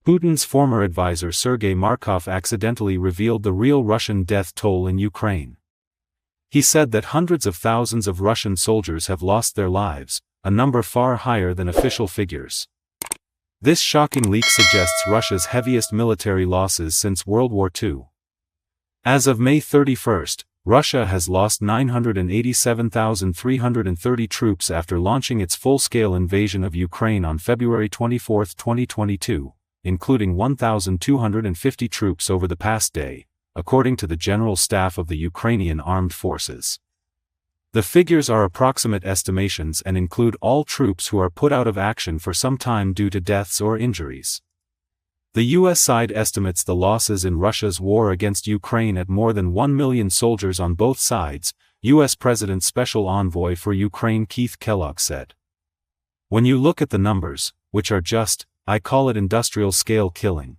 Putin's former advisor Sergei Markov accidentally revealed the real Russian death toll in Ukraine. He said that hundreds of thousands of Russian soldiers have lost their lives, a number far higher than official figures. This shocking leak suggests Russia's heaviest military losses since World War II. As of May 31, Russia has lost 987,330 troops after launching its full-scale invasion of Ukraine on February 24, 2022, including 1,250 troops over the past day, according to the General Staff of the Ukrainian Armed Forces. The figures are approximate estimations and include all troops who are put out of action for some time due to deaths or injuries. The U.S. side estimates the losses in Russia's war against Ukraine at more than 1 million soldiers on both sides, U.S. President's Special Envoy for Ukraine Keith Kellogg said. When you look at the numbers, which are just, I call it industrial-scale killing.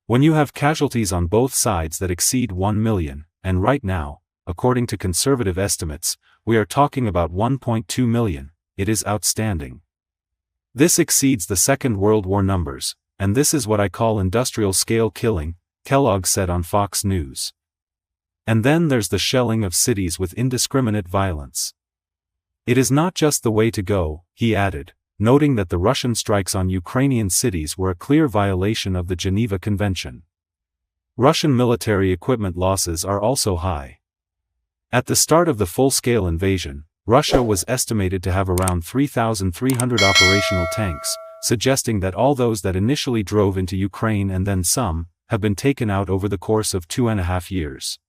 When you have casualties on both sides that exceed 1 million, and right now, according to conservative estimates, we are talking about 1.2 million, it is outstanding. This exceeds the Second World War numbers, and this is what I call industrial-scale killing, Kellogg said on Fox News. And then there's the shelling of cities with indiscriminate violence. It is not just the way to go, he added, noting that the Russian strikes on Ukrainian cities were a clear violation of the Geneva Convention. Russian military equipment losses are also high. At the start of the full-scale invasion, Russia was estimated to have around 3,300 operational tanks, suggesting that all those that initially drove into Ukraine and then some, have been taken out over the course of 2.5 years.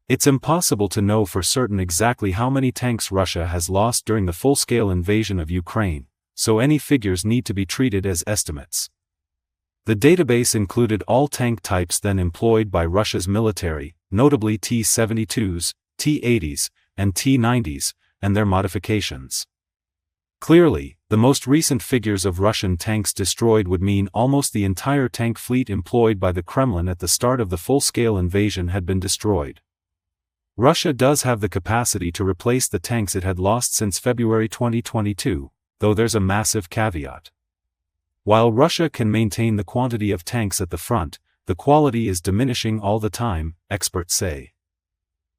It's impossible to know for certain exactly how many tanks Russia has lost during the full-scale invasion of Ukraine, so any figures need to be treated as estimates. The database included all tank types then employed by Russia's military, notably T-72s, T-80s, and T-90s, and their modifications. Clearly, the most recent figures of Russian tanks destroyed would mean almost the entire tank fleet employed by the Kremlin at the start of the full-scale invasion had been destroyed. Russia does have the capacity to replace the tanks it had lost since February 2022, though there's a massive caveat. While Russia can maintain the quantity of tanks at the front, the quality is diminishing all the time, experts say.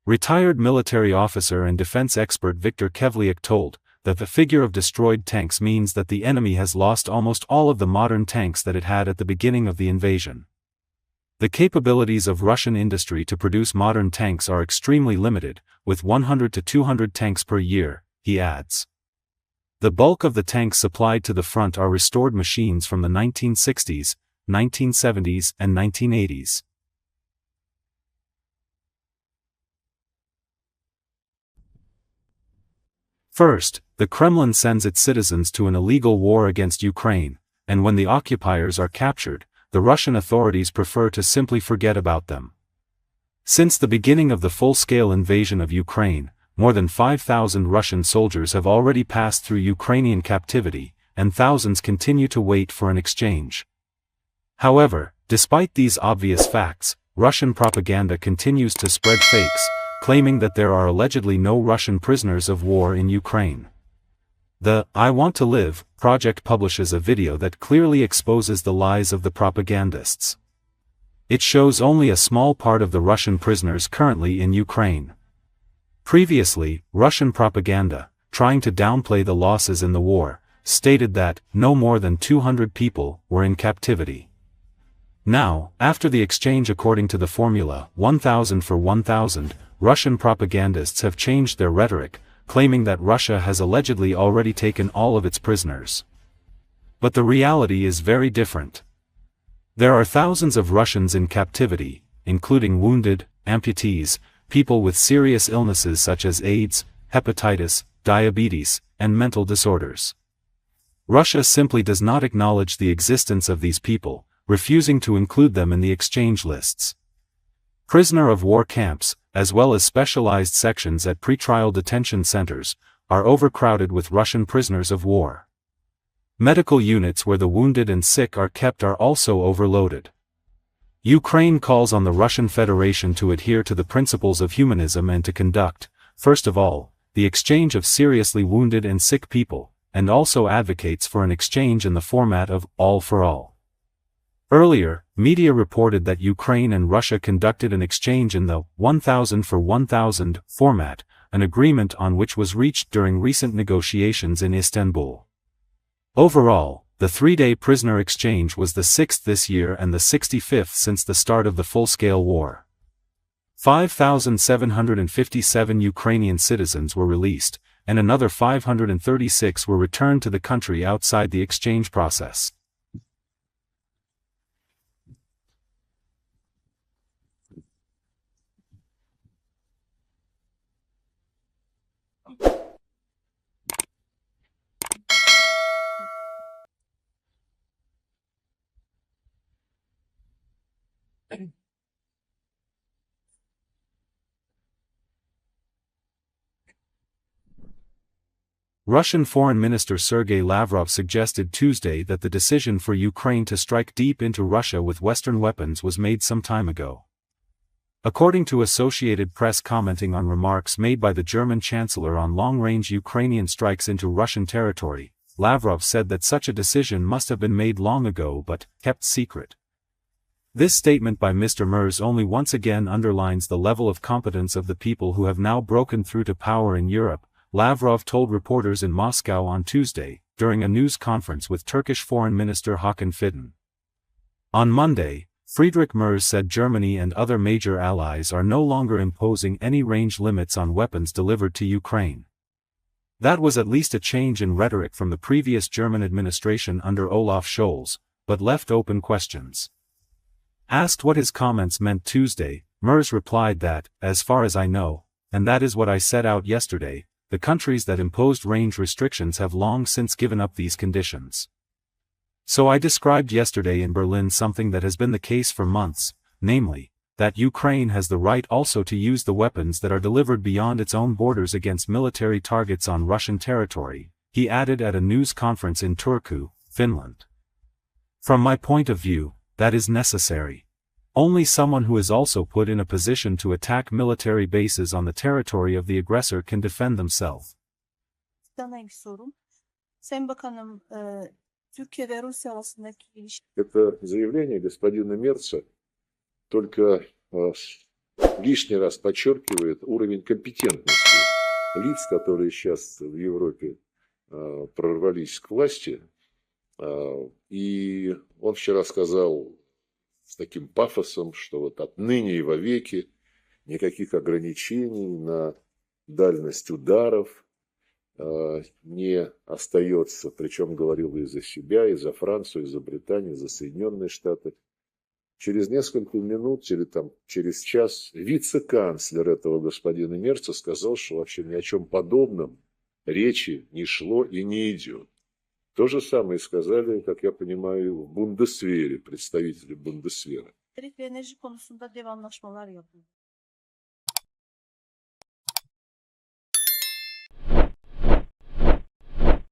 Retired military officer and defense expert Viktor Kevliuk told that the figure of destroyed tanks means that the enemy has lost almost all of the modern tanks that it had at the beginning of the invasion. The capabilities of Russian industry to produce modern tanks are extremely limited, with 100 to 200 tanks per year, he adds. The bulk of the tanks supplied to the front are restored machines from the 1960s, 1970s and 1980s. First, the Kremlin sends its citizens to an illegal war against Ukraine, and when the occupiers are captured, the Russian authorities prefer to simply forget about them. Since the beginning of the full-scale invasion of Ukraine, more than 5,000 Russian soldiers have already passed through Ukrainian captivity, and thousands continue to wait for an exchange. However, despite these obvious facts, Russian propaganda continues to spread fakes, claiming that there are allegedly no Russian prisoners of war in Ukraine. The I Want to Live project publishes a video that clearly exposes the lies of the propagandists. It shows only a small part of the Russian prisoners currently in Ukraine. Previously, Russian propaganda, trying to downplay the losses in the war, stated that no more than 200 people were in captivity. Now, after the exchange according to the formula 1,000 for 1,000, Russian propagandists have changed their rhetoric, claiming that Russia has allegedly already taken all of its prisoners. But the reality is very different. There are thousands of Russians in captivity, including wounded, amputees, people with serious illnesses such as AIDS, hepatitis, diabetes, and mental disorders. Russia simply does not acknowledge the existence of these people, refusing to include them in the exchange lists. Prisoner of war camps, as well as specialized sections at pretrial detention centers, are overcrowded with Russian prisoners of war. Medical units where the wounded and sick are kept are also overloaded. Ukraine calls on the Russian Federation to adhere to the principles of humanism and to conduct, first of all, the exchange of seriously wounded and sick people, and also advocates for an exchange in the format of all for all. Earlier, media reported that Ukraine and Russia conducted an exchange in the 1,000 for 1,000 format, an agreement on which was reached during recent negotiations in Istanbul. Overall, the three-day prisoner exchange was the 6th this year and the 65th since the start of the full-scale war. 5,757 Ukrainian citizens were released, and another 536 were returned to the country outside the exchange process. Russian Foreign Minister Sergei Lavrov suggested Tuesday that the decision for Ukraine to strike deep into Russia with Western weapons was made some time ago. According to Associated Press commenting on remarks made by the German Chancellor on long-range Ukrainian strikes into Russian territory, Lavrov said that such a decision must have been made long ago but kept secret. This statement by Mr. Merz only once again underlines the level of competence of the people who have now broken through to power in Europe, Lavrov told reporters in Moscow on Tuesday, during a news conference with Turkish Foreign Minister Hakan Fidan. On Monday, Friedrich Merz said Germany and other major allies are no longer imposing any range limits on weapons delivered to Ukraine. That was at least a change in rhetoric from the previous German administration under Olaf Scholz, but left open questions. Asked what his comments meant Tuesday, Merz replied that, as far as I know, and that is what I set out yesterday, the countries that imposed range restrictions have long since given up these conditions. So I described yesterday in Berlin something that has been the case for months, namely, that Ukraine has the right also to use the weapons that are delivered beyond its own borders against military targets on Russian territory, he added at a news conference in Turku, Finland. From my point of view, that is necessary. Only someone who is also put in a position to attack military bases on the territory of the aggressor can defend themselves. Это заявление господина Мерца только лишний раз подчеркивает уровень компетентности лиц, которые сейчас в Европе прорвались к власти. И он вчера сказал с таким пафосом, что вот отныне и вовеки никаких ограничений на дальность ударов не остается. Причем говорил и за себя, и за Францию, и за Британию, и за Соединенные Штаты. Через несколько минут или там через час вице-канцлер этого господина Мерца сказал, что вообще ни о чем подобном речи не шло и не идет. То же самое сказали, как я понимаю, в Бундесвере, представители Бундесвера.